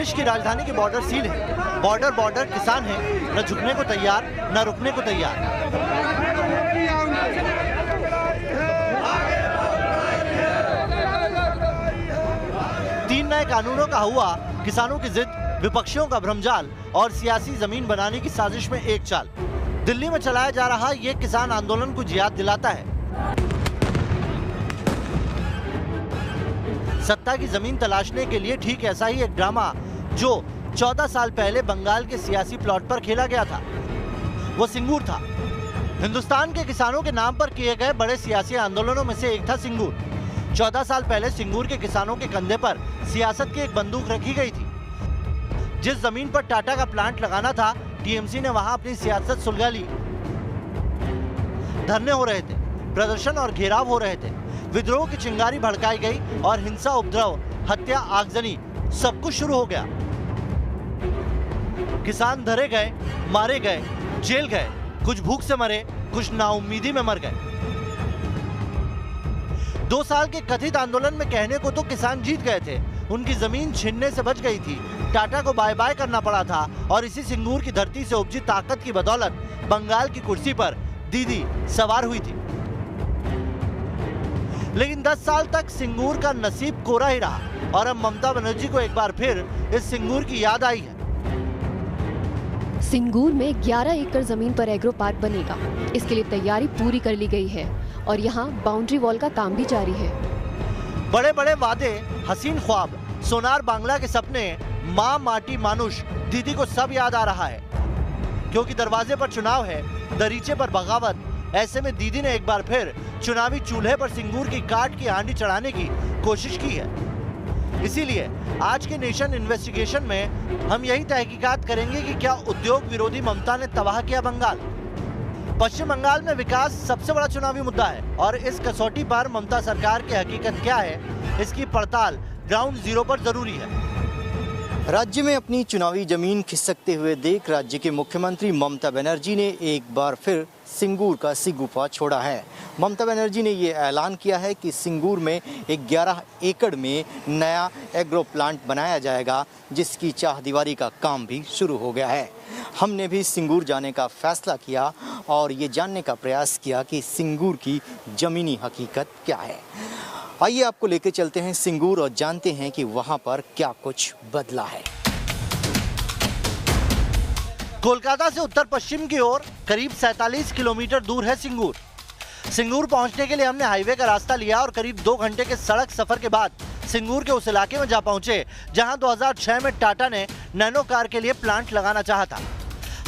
देश की राजधानी के बॉर्डर सील है। बॉर्डर किसान है, न झुकने को तैयार न रुकने को तैयार। तीन नए कानूनों का हुआ किसानों की जिद, विपक्षियों का भ्रमजाल और सियासी जमीन बनाने की साजिश में एक चाल। दिल्ली में चलाया जा रहा ये किसान आंदोलन कुछ याद दिलाता है। सत्ता की जमीन तलाशने के लिए ठीक ऐसा ही एक ड्रामा जो 14 साल पहले बंगाल के सियासी प्लॉट पर खेला गया था, वो सिंगूर था। हिंदुस्तान के किसानों के नाम पर किए गए बड़े सियासी आंदोलनों में से एक था सिंगूर। 14 साल पहले सिंगूर के किसानों के कंधे पर सियासत की एक बंदूक रखी गई थी। जिस जमीन पर टाटा का प्लांट लगाना था, टीएमसी ने वहां अपनी सियासत सुलगा ली। धरने हो रहे थे, प्रदर्शन और घेराव हो रहे थे, विद्रोह की चिंगारी भड़काई गई और हिंसा, उपद्रव, हत्या, आगजनी सब कुछ शुरू हो गया। किसान धरे गए, मारे गए, जेल गए, कुछ भूख से मरे, कुछ नाउम्मीदी में मर गए। 2 साल के कथित आंदोलन में कहने को तो किसान जीत गए थे, उनकी जमीन छीनने से बच गई थी, टाटा को बाय बाय करना पड़ा था और इसी सिंगूर की धरती से उपजी ताकत की बदौलत बंगाल की कुर्सी पर दीदी सवार हुई थी। लेकिन 10 साल तक सिंगूर का नसीब कोरा ही रहा और अब ममता बनर्जी को एक बार फिर इस सिंगूर की याद आई है। सिंगूर में 11 एकड़ जमीन पर एग्रो पार्क बनेगा। इसके लिए तैयारी पूरी कर ली गई है और यहाँ बाउंड्री वॉल का काम भी जारी है। बड़े बड़े वादे, हसीन ख्वाब, सोनार बांग्ला के सपने, माँ माटी मानुष, दीदी को सब याद आ रहा है। क्योंकि दरवाजे पर चुनाव है, दरीचे पर बगावत। ऐसे में दीदी ने एक बार फिर चुनावी चूल्हे पर सिंगूर की काट की हांडी चढ़ाने की कोशिश की है। इसीलिए आज के नेशन इन्वेस्टिगेशन में हम यही तहकीकात करेंगे कि क्या उद्योग विरोधी ममता ने तबाह किया बंगाल। पश्चिम बंगाल में विकास सबसे बड़ा चुनावी मुद्दा है और इस कसौटी पर ममता सरकार की हकीकत क्या है, इसकी पड़ताल ग्राउंड जीरो पर जरूरी है। राज्य में अपनी चुनावी जमीन खिसकते हुए देख राज्य के मुख्यमंत्री ममता बनर्जी ने एक बार फिर सिंगूर का सिगुफा छोड़ा है। ममता बनर्जी ने ये ऐलान किया है कि सिंगूर में 11 एकड़ में नया एग्रो प्लांट बनाया जाएगा, जिसकी चाहदीवारी का काम भी शुरू हो गया है। हमने भी सिंगूर जाने का फैसला किया और ये जानने का प्रयास किया कि सिंगूर की ज़मीनी हकीकत क्या है। आइए आपको लेकर चलते हैं सिंगूर और जानते हैं कि वहाँ पर क्या कुछ बदला है। कोलकाता से उत्तर पश्चिम की ओर करीब 47 किलोमीटर दूर है सिंगूर। सिंगूर पहुंचने के लिए हमने हाईवे का रास्ता लिया और करीब 2 घंटे के सड़क सफर के बाद सिंगूर के उस इलाके में जा पहुंचे जहां 2006 में टाटा ने नैनो कार के लिए प्लांट लगाना चाहा था।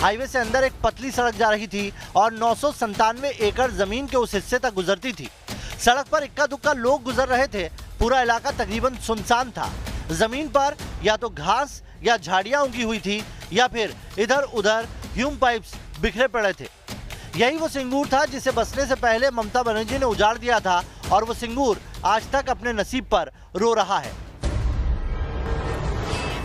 हाईवे से अंदर एक पतली सड़क जा रही थी और 997 एकड़ जमीन के उस हिस्से तक गुजरती थी। सड़क पर इक्का दुक्का लोग गुजर रहे थे। पूरा इलाका तकरीबन सुनसान था। जमीन पर या तो घास या झाड़ियां उगी हुई थी या फिर इधर उधर ह्यूम पाइप्स बिखरे पड़े थे। यही वो सिंगूर था जिसे बसने से पहले ममता बनर्जी ने उजाड़ दिया था और वो सिंगूर आज तक अपने नसीब पर रो रहा है।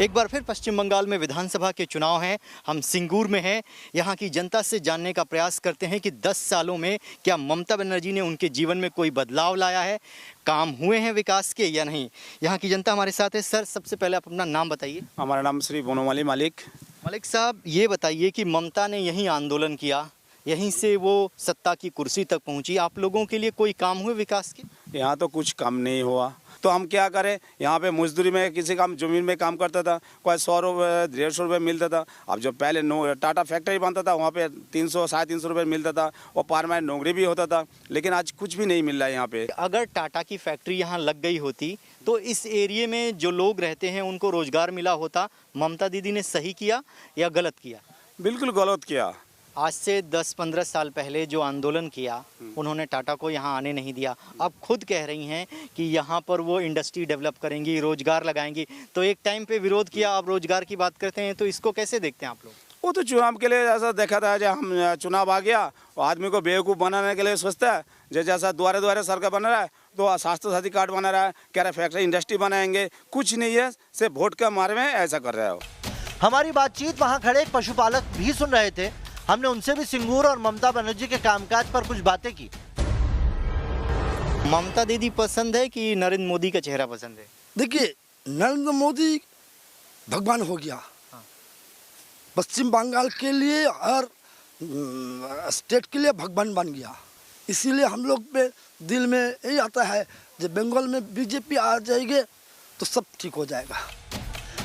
एक बार फिर पश्चिम बंगाल में विधानसभा के चुनाव हैं। हम सिंगूर में हैं। यहाँ की जनता से जानने का प्रयास करते हैं कि 10 सालों में क्या ममता बनर्जी ने उनके जीवन में कोई बदलाव लाया है, काम हुए हैं विकास के या नहीं। यहाँ की जनता हमारे साथ है। सर, सबसे पहले आप अपना नाम बताइए। हमारा नाम श्री बनोमाली मालिक। मलिक साहब, ये बताइए कि ममता ने यहीं आंदोलन किया, यहीं से वो सत्ता की कुर्सी तक पहुंची, आप लोगों के लिए कोई काम हुए विकास के? यहाँ तो कुछ काम नहीं हुआ, तो हम क्या करें। यहाँ पे मजदूरी में किसी काम जमीन में काम करता था, कोई 100 रुपये 150 रुपये मिलता था। अब जो पहले टाटा फैक्ट्री बनता था वहाँ पे 300 350 रुपये मिलता था, वो परमानेंट नौकरी भी होता था। लेकिन आज कुछ भी नहीं मिल रहा है यहाँ पे। अगर टाटा की फैक्ट्री यहाँ लग गई होती तो इस एरिया में जो लोग रहते हैं उनको रोजगार मिला होता। ममता दीदी ने सही किया या गलत किया? बिल्कुल गलत किया। आज से 10-15 साल पहले जो आंदोलन किया, उन्होंने टाटा को यहाँ आने नहीं दिया। अब खुद कह रही हैं कि यहाँ पर वो इंडस्ट्री डेवलप करेंगी, रोजगार लगाएंगी। तो एक टाइम पे विरोध किया, अब रोजगार की बात करते हैं, तो इसको कैसे देखते हैं आप लोग? वो तो चुनाव के लिए ऐसा देखा था, जब हम चुनाव आ गया वो आदमी को बेवकूफ़ बनाने के लिए सोचता है। जैसा द्वारे सरकार बना रहा है, तो स्वास्थ्य साथी कार्ड बना रहा है, कह रहा है फैक्ट्री इंडस्ट्री बनाएंगे, कुछ नहीं है, सिर्फ वोट के मारे में ऐसा कर रहा है। हमारी बातचीत वहाँ खड़े एक पशुपालक भी सुन रहे थे। हमने उनसे भी सिंगूर और ममता बनर्जी के कामकाज पर कुछ बातें की। ममता दीदी पसंद है कि नरेंद्र मोदी का चेहरा पसंद है? देखिए, नरेंद्र मोदी भगवान हो गया। पश्चिम बंगाल के लिए और स्टेट के लिए भगवान बन गया। इसीलिए हम लोग पे दिल में यही आता है जब बंगाल में बीजेपी आ जाएगी तो सब ठीक हो जाएगा।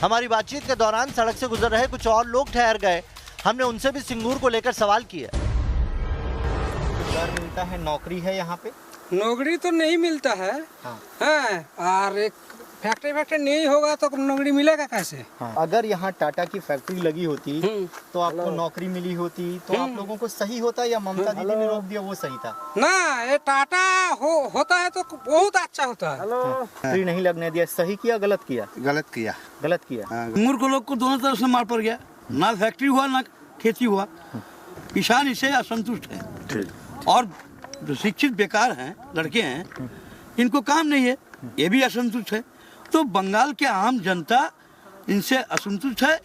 हमारी बातचीत के दौरान सड़क से गुजर रहे कुछ और लोग ठहर गए। हमने उनसे भी सिंगूर को लेकर सवाल किया। रोजगार मिलता है, नौकरी है यहाँ पे? नौकरी तो नहीं मिलता है। हाँ। और एक फैक्ट्री नहीं होगा तो नौकरी मिलेगा कैसे? हाँ। अगर यहाँ टाटा की फैक्ट्री लगी होती तो आपको नौकरी मिली होती तो आप लोगों को सही होता या ममता दीदी ने रोक दिया वो सही था? ना, ये टाटा होता है तो बहुत अच्छा होता है। फैक्ट्री नहीं लगने दिया, सही किया गलत किया? गलत किया। गलत किया। सिंगूर को लोग को दोनों तरफ से मार पड़ गया, ना फैक्ट्री हुआ ना खेती हुआ। किसान इससे असंतुष्ट है और जो शिक्षित बेकार हैं लड़के हैं इनको काम नहीं है, ये भी असंतुष्ट है। तो बंगाल के आम जनता इनसे असंतुष्ट है।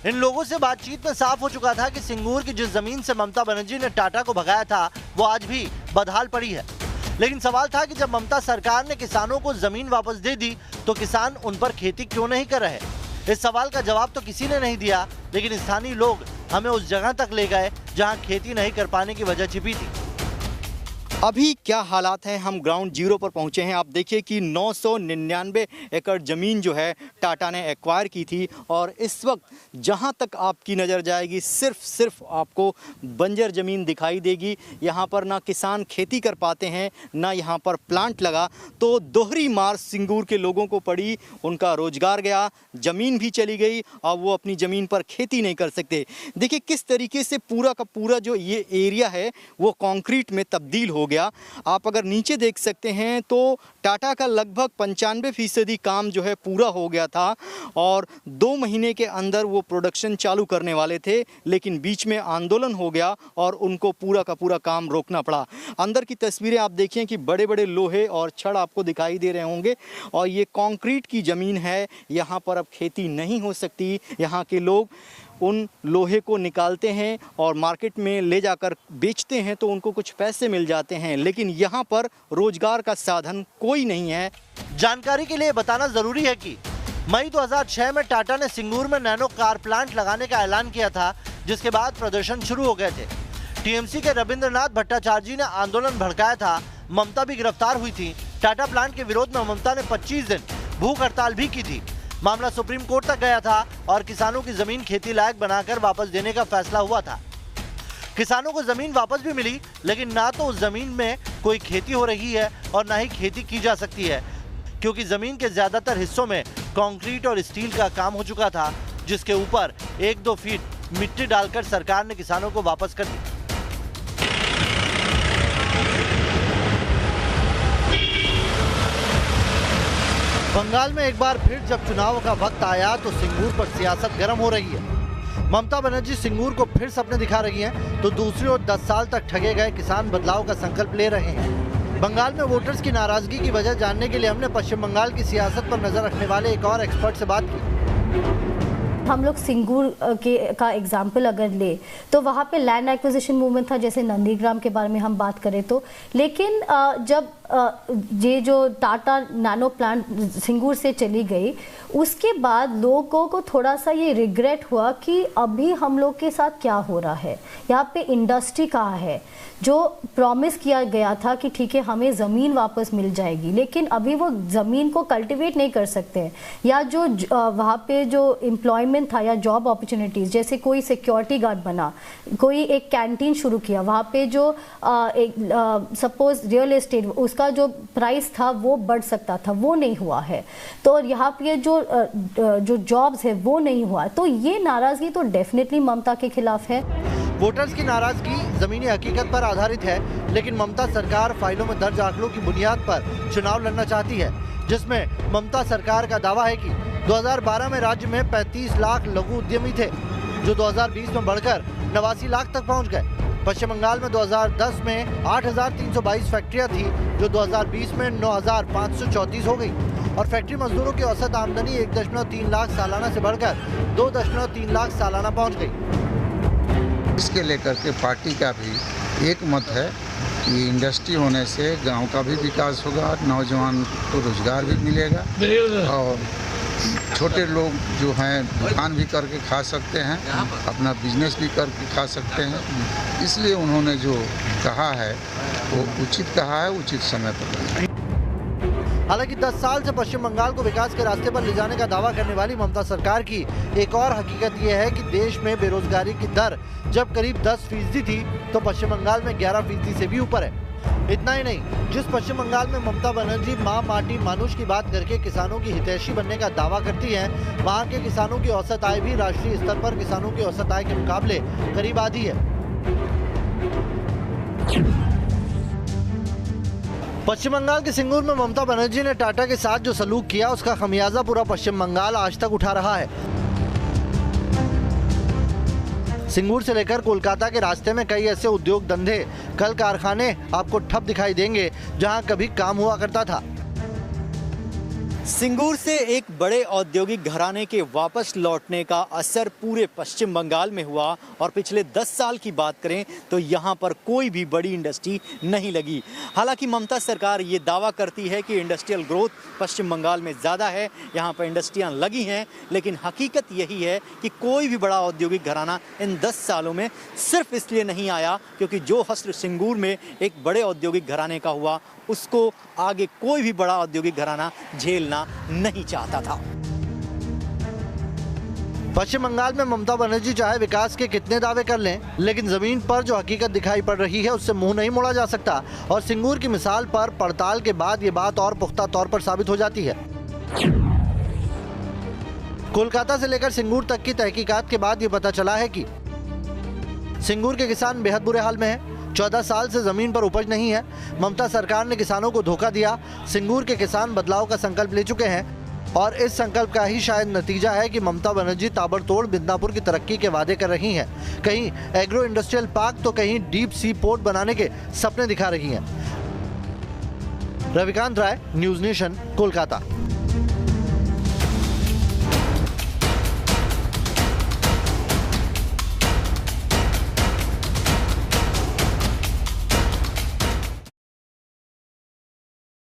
इन लोगों से बातचीत में साफ हो चुका था कि सिंगूर की जिस जमीन से ममता बनर्जी ने टाटा को भगाया था वो आज भी बदहाल पड़ी है। लेकिन सवाल था कि जब ममता सरकार ने किसानों को जमीन वापस दे दी तो किसान उन पर खेती क्यों नहीं कर रहे? इस सवाल का जवाब तो किसी ने नहीं दिया, लेकिन स्थानीय लोग हमें उस जगह तक ले गए जहां खेती नहीं कर पाने की वजह छिपी थी। अभी क्या हालात हैं, हम ग्राउंड जीरो पर पहुंचे हैं। आप देखिए कि 999 एकड़ ज़मीन जो है टाटा ने एक्वायर की थी और इस वक्त जहां तक आपकी नज़र जाएगी सिर्फ आपको बंजर ज़मीन दिखाई देगी। यहां पर ना किसान खेती कर पाते हैं ना यहां पर प्लांट लगा, तो दोहरी मार सिंगूर के लोगों को पड़ी। उनका रोजगार गया, ज़मीन भी चली गई और वो अपनी ज़मीन पर खेती नहीं कर सकते। देखिए किस तरीके से पूरा का पूरा जो ये एरिया है वो कंक्रीट में तब्दील हो गया। आप अगर नीचे देख सकते हैं तो टाटा का लगभग 95% काम जो है पूरा हो गया था और 2 महीने के अंदर वो प्रोडक्शन चालू करने वाले थे, लेकिन बीच में आंदोलन हो गया और उनको पूरा का पूरा काम रोकना पड़ा। अंदर की तस्वीरें आप देखिए कि बड़े बड़े लोहे और छड़ आपको दिखाई दे रहे होंगे और ये कंक्रीट की ज़मीन है। यहाँ पर अब खेती नहीं हो सकती। यहाँ के लोग उन लोहे को निकालते हैं और मार्केट में ले जाकर बेचते हैं तो उनको कुछ पैसे मिल जाते हैं, लेकिन यहाँ पर रोजगार का साधन कोई नहीं है। जानकारी के लिए बताना जरूरी है कि मई 2006 में टाटा ने सिंगूर में नैनो कार प्लांट लगाने का ऐलान किया था, जिसके बाद प्रदर्शन शुरू हो गए थे। टीएमसी के रविंद्रनाथ भट्टाचार्य जी ने आंदोलन भड़काया था। ममता भी गिरफ्तार हुई थी। टाटा प्लांट के विरोध में ममता ने 25 दिन भूख हड़ताल भी की थी। मामला सुप्रीम कोर्ट तक गया था और किसानों की जमीन खेती लायक बनाकर वापस देने का फैसला हुआ था। किसानों को जमीन वापस भी मिली, लेकिन ना तो उस जमीन में कोई खेती हो रही है और ना ही खेती की जा सकती है, क्योंकि जमीन के ज्यादातर हिस्सों में कंक्रीट और स्टील का काम हो चुका था, जिसके ऊपर 1-2 फीट मिट्टी डालकर सरकार ने किसानों को वापस कर दी। बंगाल में एक बार फिर जब चुनाव का वक्त आया तो सिंगूर पर सियासत गर्म हो रही है। ममता बनर्जी सिंगूर को फिर सपने दिखा रही हैं, तो दूसरी ओर 10 साल तक ठगे गए किसान बदलाव का संकल्प ले रहे हैं। बंगाल में वोटर्स की नाराजगी की वजह जानने के लिए हमने पश्चिम बंगाल की सियासत पर नजर रखने वाले एक और एक्सपर्ट से बात की। हम लोग सिंगूर का एग्जाम्पल अगर ले तो वहाँ पे लैंड एक्विजिशन मूवमेंट था, जैसे नंदीग्राम के बारे में हम बात करें तो। लेकिन जब ये जो टाटा नैनो प्लांट सिंगूर से चली गई उसके बाद लोगों को थोड़ा सा ये रिग्रेट हुआ कि अभी हम लोग के साथ क्या हो रहा है। यहाँ पे इंडस्ट्री कहाँ है? जो प्रॉमिस किया गया था कि ठीक है हमें ज़मीन वापस मिल जाएगी, लेकिन अभी वो ज़मीन को कल्टीवेट नहीं कर सकते हैं। या जो वहाँ पे जो एम्प्लॉयमेंट था या जॉब अपॉर्चुनिटीज़, जैसे कोई सिक्योरिटी गार्ड बना, कोई एक कैंटीन शुरू किया, वहाँ पे जो सपोज रियल एस्टेट उसका जो प्राइस था वो बढ़ सकता था, वो नहीं हुआ है। तो यहाँ पे जो जॉब्स है वो नहीं हुआ। तो ये नाराज़गी तो डेफिनेटली ममता के खिलाफ है। वोटर्स की नाराजगी जमीनी हकीकत पर आधारित है, लेकिन ममता सरकार फाइलों में दर्ज आंकड़ों की बुनियाद पर चुनाव लड़ना चाहती है, जिसमें ममता सरकार का दावा है कि 2012 में राज्य में 35 लाख लघु उद्यमी थे, जो 2020 में बढ़कर 89 लाख तक पहुंच गए। पश्चिम बंगाल में 2010 में 8,322 फैक्ट्रियां थी, जो 2020 में 9,534 हो गई और फैक्ट्री मजदूरों की औसत आमदनी 1.3 लाख सालाना से बढ़कर 2.3 लाख सालाना पहुंच गई। इसके लेकर के पार्टी का भी एक मत है कि इंडस्ट्री होने से गांव का भी विकास होगा, नौजवान को रोजगार भी मिलेगा और छोटे लोग जो हैं दुकान भी करके खा सकते हैं, अपना बिजनेस भी करके खा सकते हैं। इसलिए उन्होंने जो कहा है वो उचित कहा है, उचित समय पर। हालांकि 10 साल से पश्चिम बंगाल को विकास के रास्ते पर ले जाने का दावा करने वाली ममता सरकार की एक और हकीकत यह है कि देश में बेरोजगारी की दर जब करीब 10% थी तो पश्चिम बंगाल में 11% से भी ऊपर है। इतना ही नहीं, जिस पश्चिम बंगाल में ममता बनर्जी माँ माटी मानुष की बात करके किसानों की हितैषी बनने का दावा करती हैं, वहाँ के किसानों की औसत आय भी राष्ट्रीय स्तर पर किसानों की औसत आय के मुकाबले करीब आधी है। पश्चिम बंगाल के सिंगूर में ममता बनर्जी ने टाटा के साथ जो सलूक किया उसका खमियाजा पूरा पश्चिम बंगाल आज तक उठा रहा है। सिंगूर से लेकर कोलकाता के रास्ते में कई ऐसे उद्योग धंधे, कल कारखाने आपको ठप दिखाई देंगे जहां कभी काम हुआ करता था। सिंगूर से एक बड़े औद्योगिक घराने के वापस लौटने का असर पूरे पश्चिम बंगाल में हुआ और पिछले 10 साल की बात करें तो यहाँ पर कोई भी बड़ी इंडस्ट्री नहीं लगी। हालांकि ममता सरकार ये दावा करती है कि इंडस्ट्रियल ग्रोथ पश्चिम बंगाल में ज़्यादा है, यहाँ पर इंडस्ट्रियाँ लगी हैं, लेकिन हकीकत यही है कि कोई भी बड़ा औद्योगिक घराना इन 10 सालों में सिर्फ इसलिए नहीं आया क्योंकि जो हश्र सिंगूर में एक बड़े औद्योगिक घराने का हुआ उसको आगे कोई भी बड़ा औद्योगिक घराना झेलना नहीं चाहता था। पश्चिम बंगाल में ममता बनर्जी चाहे विकास के कितने दावे कर लें, लेकिन जमीन पर जो हकीकत दिखाई पड़ रही है उससे मुंह नहीं मोड़ा जा सकता और सिंगूर की मिसाल पर पड़ताल के बाद ये बात और पुख्ता तौर पर साबित हो जाती है। कोलकाता से लेकर सिंगूर तक की तहकीकात के बाद ये पता चला है कि सिंगूर के किसान बेहद बुरे हाल में हैं। 14 साल से जमीन पर उपज नहीं है। ममता सरकार ने किसानों को धोखा दिया। सिंगूर के किसान बदलाव का संकल्प ले चुके हैं और इस संकल्प का ही शायद नतीजा है कि ममता बनर्जी ताबड़तोड़ मिदनापुर की तरक्की के वादे कर रही हैं। कहीं एग्रो इंडस्ट्रियल पार्क तो कहीं डीप सी पोर्ट बनाने के सपने दिखा रही हैं। रविकांत राय, न्यूज नेशन, कोलकाता।